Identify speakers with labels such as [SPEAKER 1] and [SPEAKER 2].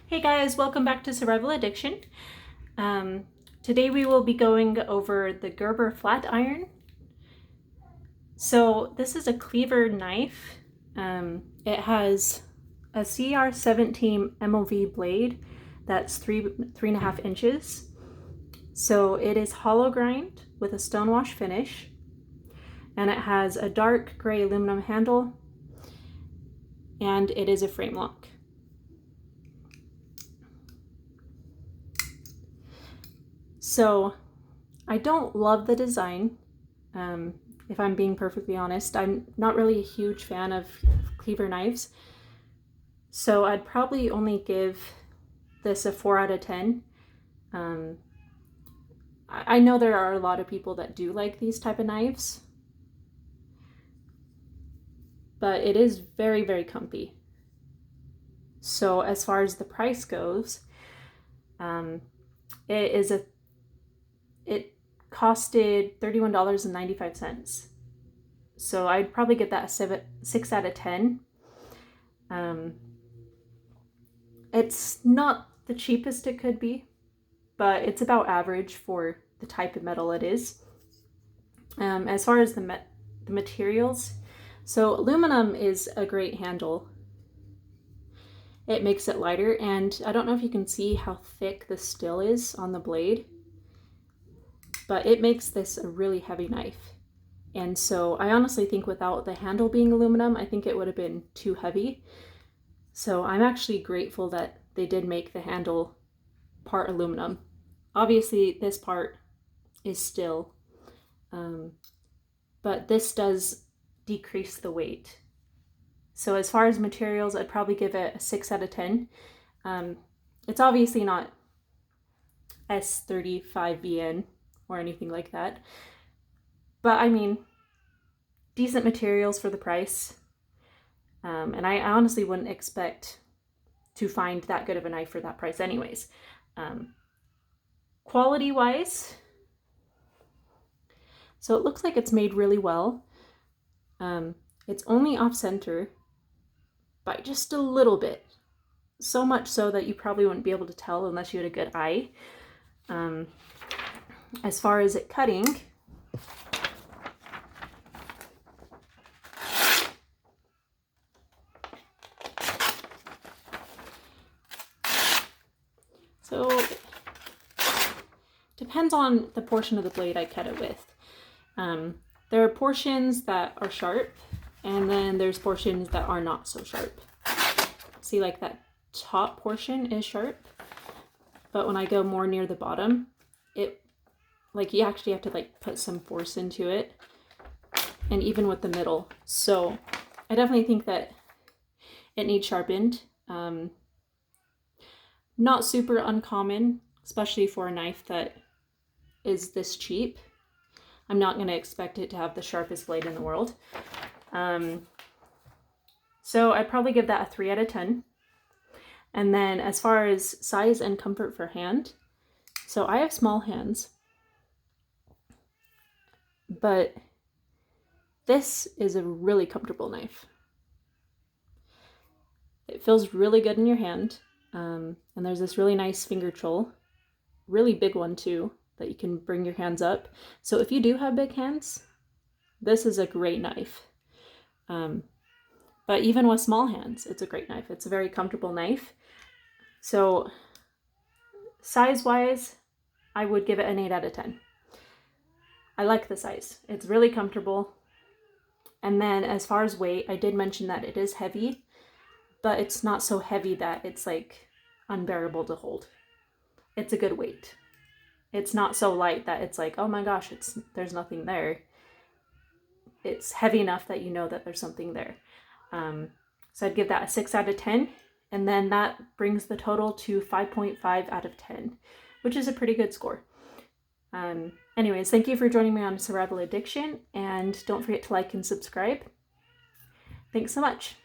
[SPEAKER 1] Hey guys, welcome back to Survival Addiction. Today we will be going over the Gerber Flatiron. So this is a cleaver knife. It has a CR17 MOV blade that's 3.5 inches. So it is hollow grind with a stonewash finish, and it has a dark gray aluminum handle, and it is a frame lock. So I don't love the design, if I'm being perfectly honest. I'm not really a huge fan of cleaver knives, so I'd probably only give this a 4 out of 10. I know there are a lot of people that do like these type of knives, but it is very, very comfy. So as far as the price goes, it costed $31.95. So I'd probably get that a 6 out of 10. It's not the cheapest it could be, but it's about average for the type of metal it is. As far as the materials, so aluminum is a great handle. It makes it lighter, and I don't know if you can see how thick the steel is on the blade, but it makes this a really heavy knife. And so I honestly think without the handle being aluminum, I think it would have been too heavy. So I'm actually grateful that they did make the handle part aluminum. Obviously this part is steel, but this does decrease the weight. So as far as materials, I'd probably give it a 6 out of 10. It's obviously not S35VN or anything like that, but I mean, decent materials for the price. And I honestly wouldn't expect to find that good of a knife for that price anyways. Quality wise, so it looks like it's made really well. It's only off center by just a little bit. So much so that you probably wouldn't be able to tell unless you had a good eye. As far as it cutting, so depends on the portion of the blade I cut it with. There are portions that are sharp, and then there's portions that are not so sharp. See, like that top portion is sharp, but when I go more near the bottom, it, like, you actually have to like put some force into it, and even with the middle. So I definitely think that it needs sharpened. Not super uncommon, especially for a knife that is this cheap. I'm not going to expect it to have the sharpest blade in the world. So I'd probably give that a 3 out of 10. And then as far as size and comfort for hand, so I have small hands, but this is a really comfortable knife. It feels really good in your hand. And there's this really nice finger choil, really big one too, that you can bring your hands up. So if you do have big hands, this is a great knife. But even with small hands, it's a great knife. It's a very comfortable knife. So size-wise, I would give it an 8 out of 10. I like the size. It's really comfortable. And then as far as weight, I did mention that it is heavy, but it's not so heavy that it's like unbearable to hold. It's a good weight. It's not so light that it's like, oh my gosh, there's nothing there. It's heavy enough that you know that there's something there. So I'd give that a 6 out of 10. And then that brings the total to 5.5 out of 10, which is a pretty good score. Anyways, thank you for joining me on Survival Addiction, and don't forget to like and subscribe. Thanks so much.